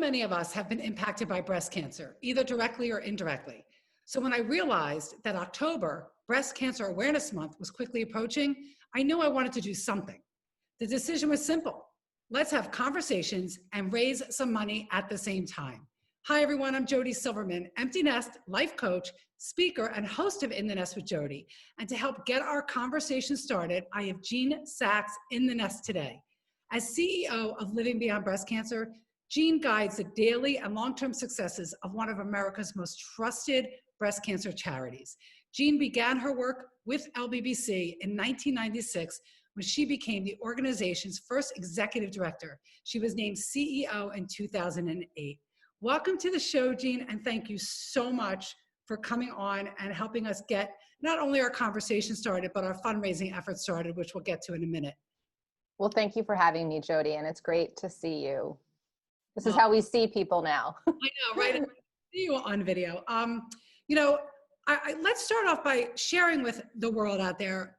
many of us have been impacted by breast cancer, either directly or indirectly. So when I realized that October, Breast Cancer Awareness Month, was quickly approaching, I knew I wanted to do something. The decision was simple. Let's have conversations and raise some money at the same time. Hi, everyone. I'm Jodi Silverman, empty nest, life coach, speaker, and host of In the Nest with Jodi. And to help get our conversation started, I have Jean Sachs in the nest today. As CEO of Living Beyond Breast Cancer, Jean guides the daily and long-term successes of one of America's most trusted breast cancer charities. Jean began her work with LBBC in 1996 when she became the organization's first executive director. She was named CEO in 2008. Welcome to the show, Jean, and thank you so much for coming on and helping us get not only our conversation started, but our fundraising efforts started, which we'll get to in a minute. Well, thank you for having me, Jodi, and it's great to see you. This is how we see people now. I know, right? I see you on video. Let's start off by sharing with the world out there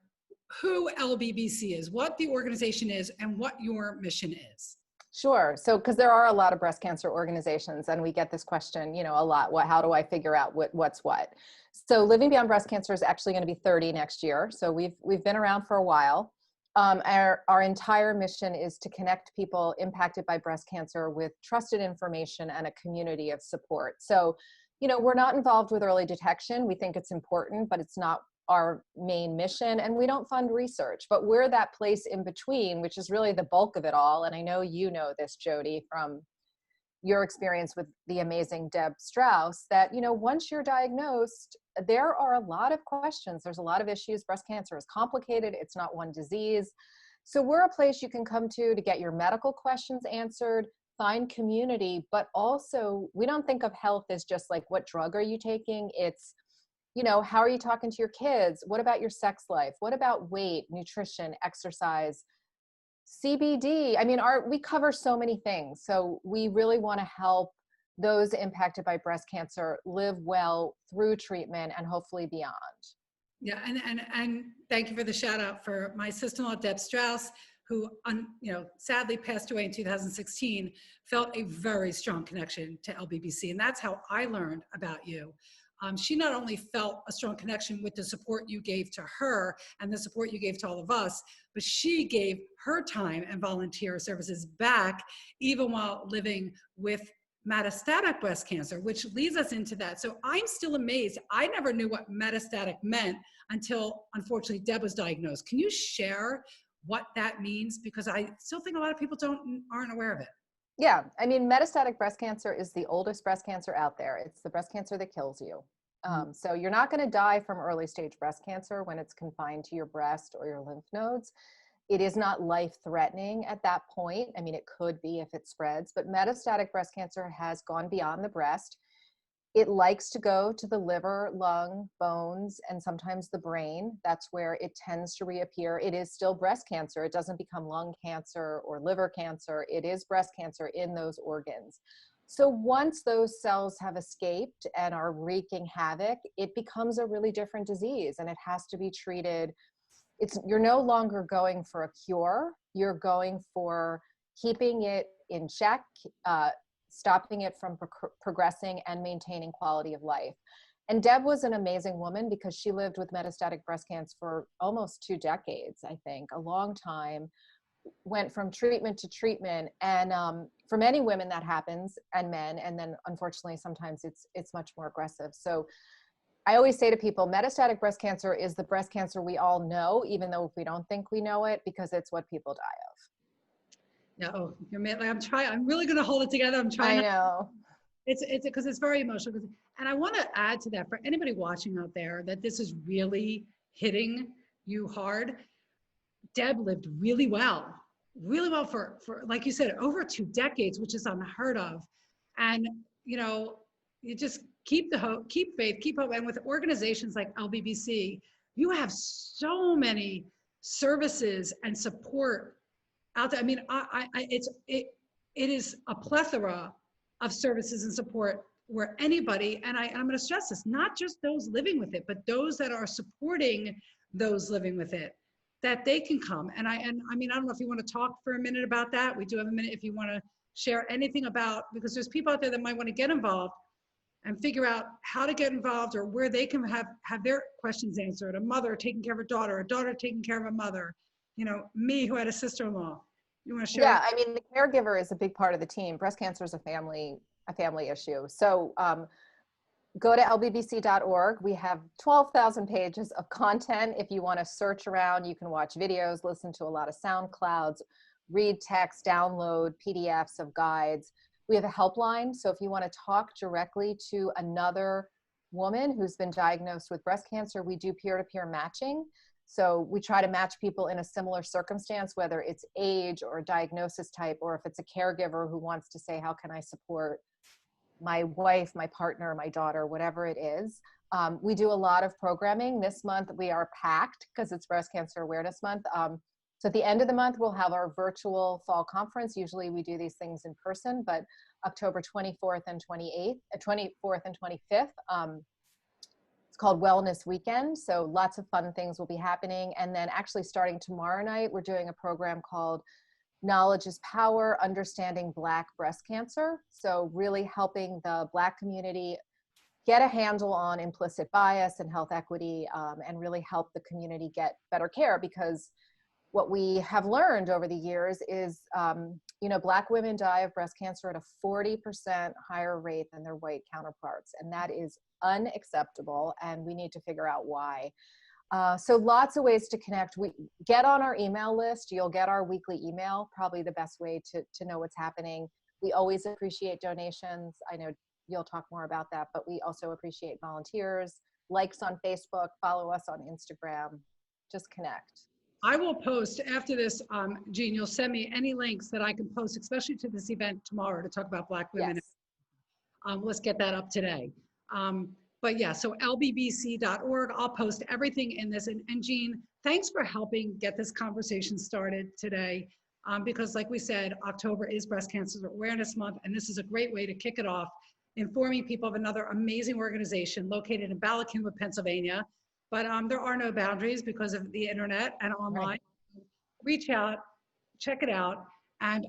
who LBBC is, what the organization is, and what your mission is. Sure. So, because there are a lot of breast cancer organizations, and we get this question, a lot. How do I figure out what's what? So, Living Beyond Breast Cancer is actually going to be 30 next year. So, we've been around for a while. Our entire mission is to connect people impacted by breast cancer with trusted information and a community of support. So, we're not involved with early detection. We think it's important, but it's not our main mission, and we don't fund research, but we're that place in between, which is really the bulk of it all. And I know you know this, Jodi, from your experience with the amazing Deb Strauss, that, once you're diagnosed, there are a lot of questions. There's a lot of issues. Breast cancer is complicated. It's not one disease. So we're a place you can come to get your medical questions answered, find community, but also we don't think of health as just like, what drug are you taking? It's, how are you talking to your kids? What about your sex life? What about weight, nutrition, exercise, CBD? I mean, we cover so many things. So we really want to help those impacted by breast cancer live well through treatment and hopefully beyond. Yeah, and thank you for the shout out for my sister-in-law, Deb Strauss, who sadly passed away in 2016, felt a very strong connection to LBBC. And that's how I learned about you. She not only felt a strong connection with the support you gave to her and the support you gave to all of us, but she gave her time and volunteer services back even while living with metastatic breast cancer, which leads us into that. So I'm still amazed. I never knew what metastatic meant until, unfortunately, Deb was diagnosed. Can you share what that means? Because I still think a lot of people aren't aware of it. Yeah, I mean, metastatic breast cancer is the oldest breast cancer out there. It's the breast cancer that kills you. So you're not going to die from early stage breast cancer when it's confined to your breast or your lymph nodes. It is not life-threatening at that point. I mean, it could be if it spreads, but metastatic breast cancer has gone beyond the breast. It likes to go to the liver, lung, bones, and sometimes the brain. That's where it tends to reappear. It is still breast cancer. It doesn't become lung cancer or liver cancer. It is breast cancer in those organs. So once those cells have escaped and are wreaking havoc, it becomes a really different disease, and it has to be treated. You're no longer going for a cure. You're going for keeping it in check, stopping it from progressing, and maintaining quality of life. And Deb was an amazing woman because she lived with metastatic breast cancer for almost 2 decades, I think, a long time, went from treatment to treatment. And for many women that happens, and men, and then unfortunately, sometimes it's much more aggressive. So I always say to people, metastatic breast cancer is the breast cancer we all know, even though we don't think we know it, because it's what people die of. No, I'm really going to hold it together. I'm trying. I know. It's because it's very emotional. And I want to add to that for anybody watching out there that this is really hitting you hard. Deb lived really well for like you said, over 2 decades, which is unheard of. And, you just keep the hope, keep faith, keep hope. And with organizations like LBBC, you have so many services and support out there. I mean, it is a plethora of services and support where anybody, and I'm going to stress this, not just those living with it, but those that are supporting those living with it, that they can come. And I mean, I don't know if you want to talk for a minute about that. We do have a minute if you want to share anything about, because there's people out there that might want to get involved and figure out how to get involved or where they can have their questions answered. A mother taking care of a daughter taking care of a mother, me who had a sister-in-law. You want to share? Yeah, I mean, the caregiver is a big part of the team. Breast cancer is a family issue. So go to lbbc.org. We have 12,000 pages of content. If you want to search around, you can watch videos, listen to a lot of SoundClouds, read text, download PDFs of guides. We have a helpline. So if you want to talk directly to another woman who's been diagnosed with breast cancer, we do peer-to-peer matching. So we try to match people in a similar circumstance, whether it's age or diagnosis type, or if it's a caregiver who wants to say, how can I support my wife, my partner, my daughter, whatever it is. We do a lot of programming. This month we are packed because it's Breast Cancer Awareness Month. So at the end of the month, we'll have our virtual fall conference. Usually we do these things in person, but October 24th and 25th, it's called Wellness Weekend. So lots of fun things will be happening. And then actually starting tomorrow night, we're doing a program called Knowledge is Power, Understanding Black Breast Cancer. So really helping the Black community get a handle on implicit bias and health equity, and really help the community get better care, because what we have learned over the years is, Black women die of breast cancer at a 40% higher rate than their white counterparts. And that is unacceptable. And we need to figure out why. So lots of ways to connect. We get on our email list. You'll get our weekly email, probably the best way to know what's happening. We always appreciate donations. I know you'll talk more about that, but we also appreciate volunteers, likes on Facebook, follow us on Instagram, just connect. I will post after this, Jean, you'll send me any links that I can post, especially to this event tomorrow to talk about Black women. Yes. Let's get that up today. But yeah, so lbbc.org, I'll post everything in this. And Jean, thanks for helping get this conversation started today. Because like we said, October is Breast Cancer Awareness Month, and this is a great way to kick it off, informing people of another amazing organization located in Bala Cynwyd, Pennsylvania. But there are no boundaries because of the internet and online. Right. Reach out, check it out. And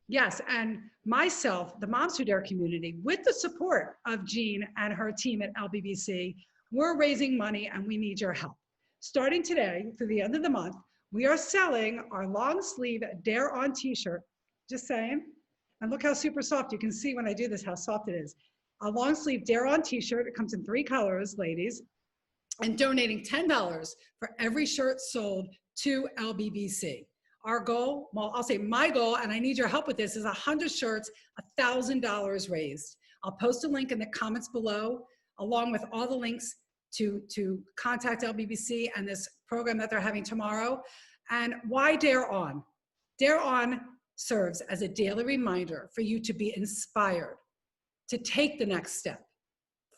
yes, and myself, the Moms Who Dare community, with the support of Jean and her team at LBBC, we're raising money and we need your help. Starting today through the end of the month, we are selling our long sleeve Dare On t-shirt, just saying. And look how super soft, you can see when I do this, how soft it is. A long sleeve Dare On t-shirt, it comes in 3 colors, ladies, and donating $10 for every shirt sold to LBBC. Our goal, well, I'll say my goal, and I need your help with this, is 100 shirts, $1,000 raised. I'll post a link in the comments below, along with all the links to contact LBBC and this program that they're having tomorrow. And why Dare On? Dare On serves as a daily reminder for you to be inspired, to take the next step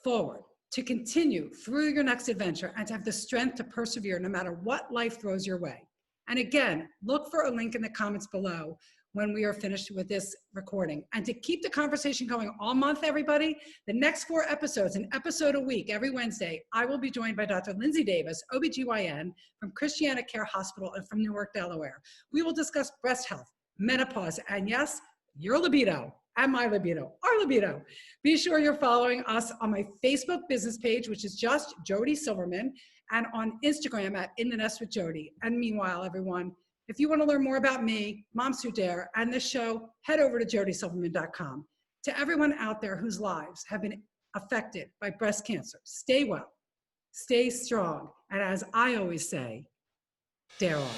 forward, to continue through your next adventure, and to have the strength to persevere no matter what life throws your way. And again, look for a link in the comments below when we are finished with this recording. And to keep the conversation going all month, everybody, the next 4 episodes, an episode a week, every Wednesday, I will be joined by Dr. Lindsay Davis, OBGYN from Christiana Care Hospital and from Newark, Delaware. We will discuss breast health, menopause, and yes, your libido and my libido, our libido. Be sure you're following us on my Facebook business page, which is just Jodi Silverman, and on Instagram at In the Nest with Jodi. And meanwhile, everyone, if you want to learn more about me, Moms Who Dare, and this show, head over to jodisilverman.com. To everyone out there whose lives have been affected by breast cancer, stay well, stay strong, and as I always say, dare on.